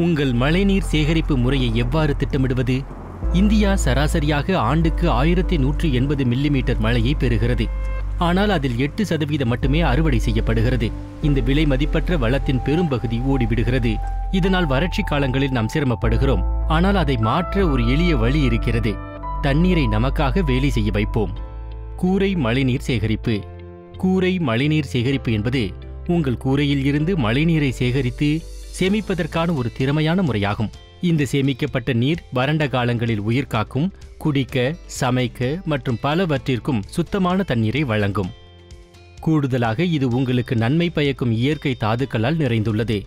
உங்கள் மழைநீர் சேகரிப்பு முறையை எவ்வாறு திட்டமிடுவது? இந்தியா சராசரியாக ஆண்டுக்கு 1180 மில்லிமீட்டர் மழையை பெறுகிறது. ஆனால் அதில் 8% மட்டுமே அறுவடை செய்யப்படுகிறது. இந்த விலை மதிப்பற்ற வளத்தின் பெரும்பகுதி ஓடிவிடுகிறது. இதனால் வறட்சி காலங்களில் நாம் சிரமப்படுகிறோம். ஆனால் அதை மாற்ற ஒரு எளிய வழி இருக்கிறது. தண்ணீரை நமக்காக வேலை செய்ய வைப்போம். கூரை மழைநீர் சேகரிப்பு. கூரை மழைநீர் சேகரிப்பு என்பது உங்கள் கூரையில் இருந்து மழைநீரை சேகரித்து சேமிப்பதற்கான ஒரு திறமையான முறையாகும். இந்த சேமிக்கப்பட்ட நீர் வறண்ட காலங்களில் உயிர் காக்கும், குடிக்க, சமைக்க மற்றும் பலவற்றிற்கும் சுத்தமான தண்ணீரை வழங்கும். கூடுதலாக இது உங்களுக்கு நன்மை பயக்கும் இயற்கை தாதுக்களால் நிறைந்துள்ளது.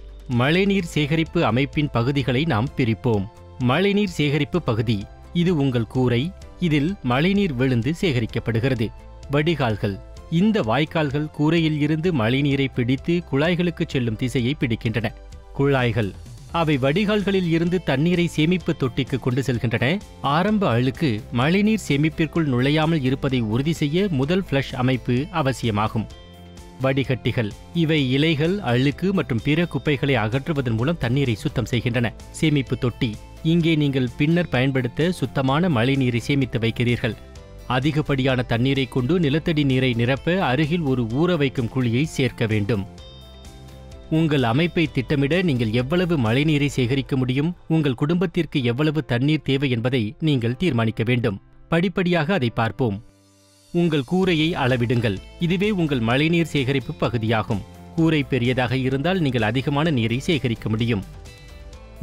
மழைநீர் சேகரிப்பு அமைப்பின் பகுதிகளை நாம் பிரிப்போம். மழைநீர் சேகரிப்பு பகுதி இது உங்கள் கூரை. இதில் மழைநீர் விழுந்து சேகரிக்கப்படுகிறது. வடிகால்கள். இந்த வாய்க்கால்கள் கூரையில் இருந்து மழைநீரை பிடித்து குழாய்களுக்கு செல்லும் திசையை பிடிக்கின்றன. குழாய்கள் அவை வடிகால்களில் இருந்து தண்ணீரை சேமிப்பு தொட்டிக்கு கொண்டு செல்கின்றன. ஆரம்ப அழுக்கு மழைநீர் சேமிப்பிற்குள் நுழையாமல் இருப்பதை உறுதி செய்ய முதல் ஃப்ளஷ் அமைப்பு அவசியமாகும். வடிகட்டிகள் இவை இலைகள், அழுக்கு மற்றும் பிற குப்பைகளை அகற்றுவதன் மூலம் தண்ணீரை சுத்தம் செய்கின்றன. சேமிப்பு தொட்டி இங்கே நீங்கள் பின்னர் பயன்படுத்த சுத்தமான மழைநீரை சேமித்து வைக்கிறீர்கள். அதிகப்படியான தண்ணீரை கொண்டு நிலத்தடி நீரை நிரப்ப அருகில் ஒரு ஊற வைக்கும் குழியை சேர்க்க வேண்டும். உங்கள் அமைப்பை திட்டமிட நீங்கள் எவ்வளவு மழைநீரை சேகரிக்க முடியும், உங்கள் குடும்பத்திற்கு எவ்வளவு தண்ணீர் தேவை என்பதை நீங்கள் தீர்மானிக்க வேண்டும். படிப்படியாக அதை பார்ப்போம். உங்கள் கூரையை அளவிடுங்கள். இதுவே உங்கள் மழைநீர் சேகரிப்பு பகுதியாகும். கூரை பெரியதாக இருந்தால் நீங்கள் அதிகமான நீரை சேகரிக்க முடியும்.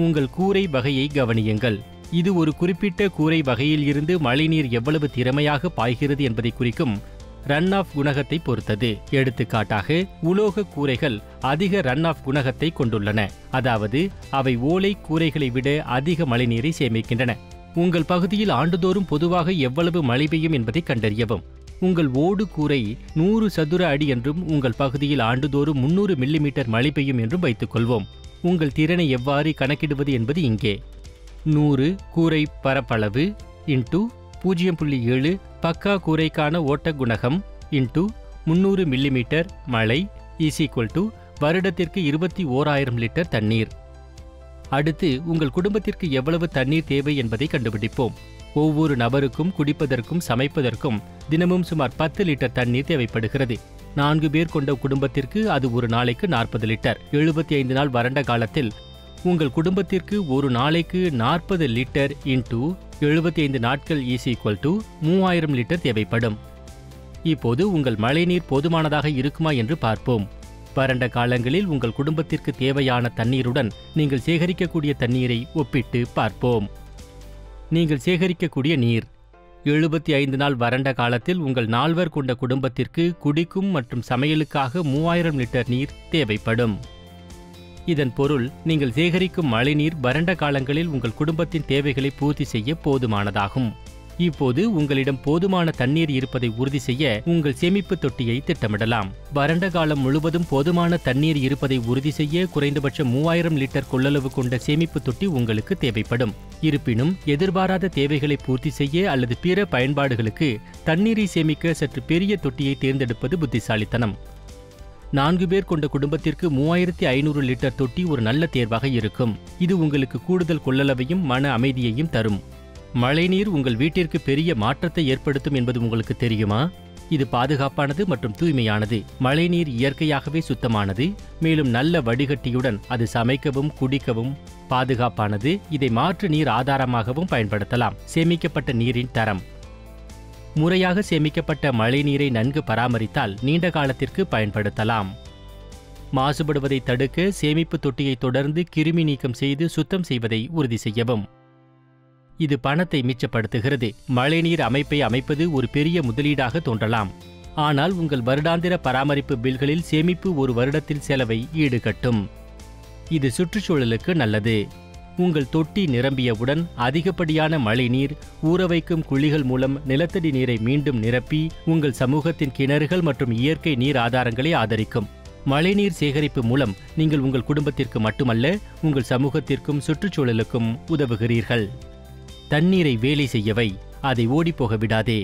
உங்கள் கூரை வகையை கவனியுங்கள். இது ஒரு குறிப்பிட்ட கூரை வகையில் இருந்து மழைநீர் எவ்வளவு திறமையாக பாய்கிறது என்பதை குறிக்கும் ரன் ஆஃப் குணகத்தை பொறுத்தது. எடுத்துக்காட்டாக, உலோக கூரைகள் அதிக ரன் ஆஃப் குணகத்தை கொண்டுள்ளன, அதாவது அவை ஓலை கூரைகளை விட அதிக மழைநீரை சேமிக்கின்றன. உங்கள் பகுதியில் ஆண்டுதோறும் பொதுவாக எவ்வளவு மழை பெய்யும் என்பதை கண்டறியவும். உங்கள் ஓடு கூரை 100 சதுர அடி என்றும் உங்கள் பகுதியில் ஆண்டுதோறும் 300 மில்லிமீட்டர் மழை பெய்யும் என்றும் வைத்துக் கொள்வோம். உங்கள் திறனை எவ்வாறு கணக்கிடுவது என்பது இங்கே. 100 கூரை பரப்பளவு இன்டு 0.7 பக்கா கூரைக்கான ஓட்ட குணகம் இன்டு 300 மில்லிமீட்டர் மழை = வருடத்திற்கு 21,000 லிட்டர் தண்ணீர். அடுத்து உங்கள் குடும்பத்திற்கு எவ்வளவு தண்ணீர் தேவை என்பதை கண்டுபிடிப்போம். ஒவ்வொரு நபருக்கும் குடிப்பதற்கும் சமைப்பதற்கும் தினமும் சுமார் 10 லிட்டர் தண்ணீர் தேவைப்படுகிறது. 4 பேர் கொண்ட குடும்பத்திற்கு அது ஒரு நாளைக்கு 40 லிட்டர். 75 நாள் வறண்ட காலத்தில் உங்கள் குடும்பத்திற்கு ஒரு நாளைக்கு 40 லிட்டர் இன்டு 75 நாட்கள் = 3000 லிட்டர் தேவைப்படும். இப்போது உங்கள் மழைநீர் போதுமானதாக இருக்குமா என்று பார்ப்போம். வறண்ட காலங்களில் உங்கள் குடும்பத்திற்கு தேவையான தண்ணீருடன் நீங்கள் சேகரிக்கக்கூடிய தண்ணீரை ஒப்பிட்டு பார்ப்போம். நீங்கள் சேகரிக்கக்கூடிய நீர் 75 நாள் வறண்ட காலத்தில் உங்கள் 4 கொண்ட குடும்பத்திற்கு குடிக்கும் மற்றும் சமையலுக்காக 3000 லிட்டர் நீர் தேவைப்படும். இதன் பொருள் நீங்கள் சேகரிக்கும் மழைநீர் வறண்ட காலங்களில் உங்கள் குடும்பத்தின் தேவைகளை பூர்த்தி செய்ய போதுமானதாகும். இப்போது உங்களிடம் போதுமான தண்ணீர் இருப்பதை உறுதி செய்ய உங்கள் சேமிப்பு தொட்டியை திட்டமிடலாம். வறண்ட காலம் முழுவதும் போதுமான தண்ணீர் இருப்பதை உறுதி செய்ய குறைந்தபட்சம் 3000 லிட்டர் கொள்ளளவு கொண்ட சேமிப்பு தொட்டி உங்களுக்கு தேவைப்படும். இருப்பினும் எதிர்பாராத தேவைகளை பூர்த்தி செய்ய அல்லது பிற பயன்பாடுகளுக்கு தண்ணீரை சேமிக்க சற்று பெரிய தொட்டியை தேர்ந்தெடுப்பது புத்திசாலித்தனம். 4 பேர் கொண்ட குடும்பத்திற்கு 3500 லிட்டர் தொட்டி ஒரு நல்ல தேர்வாக இருக்கும். இது உங்களுக்கு கூடுதல் கொள்ளளவையும் மன அமைதியையும் தரும். மழைநீர் உங்கள் வீட்டிற்கு பெரிய மாற்றத்தை ஏற்படுத்தும் என்பது உங்களுக்கு தெரியுமா? இது பாதுகாப்பானது மற்றும் தூய்மையானது. மழைநீர் இயற்கையாகவே சுத்தமானது, மேலும் நல்ல வடிகட்டியுடன் அது சமைக்கவும் குடிக்கவும் பாதுகாப்பானது. இதை மாற்று நீர் ஆதாரமாகவும் பயன்படுத்தலாம். சேமிக்கப்பட்ட நீரின் தரம். முறையாக சேமிக்கப்பட்ட மழைநீரை நன்கு பராமரித்தால் நீண்ட காலத்திற்கு பயன்படுத்தலாம். மாசுபடுவதை தடுக்க சேமிப்பு தொட்டியை தொடர்ந்து கிருமி நீக்கம் செய்து சுத்தம் செய்வதை உறுதி செய்யவும். இது பணத்தை மிச்சப்படுத்துகிறது. மழைநீர் அமைப்பை அமைப்பது ஒரு பெரிய முதலீடாக தோன்றலாம், ஆனால் உங்கள் வருடாந்திர பராமரிப்பு பில்களில் சேமிப்பு ஒரு வருடத்தில் செலவை ஈடுகட்டும். இது சுற்றுச்சூழலுக்கு நல்லது. உங்கள் தொட்டி நிரம்பியவுடன் அதிகப்படியான மழைநீர் ஊறவைக்கும் குழிகள் மூலம் நிலத்தடி நீரை மீண்டும் நிரப்பி உங்கள் சமூகத்தின் கிணறுகள் மற்றும் இயற்கை நீர் ஆதாரங்களை ஆதரிக்கும். மழைநீர் சேகரிப்பு மூலம் நீங்கள் உங்கள் குடும்பத்திற்கு மட்டுமல்ல, உங்கள் சமூகத்திற்கும் சுற்றுச்சூழலுக்கும் உதவுகிறீர்கள். தண்ணீரை வேலை செய்யவை, அதை ஓடிப்போக விடாதே.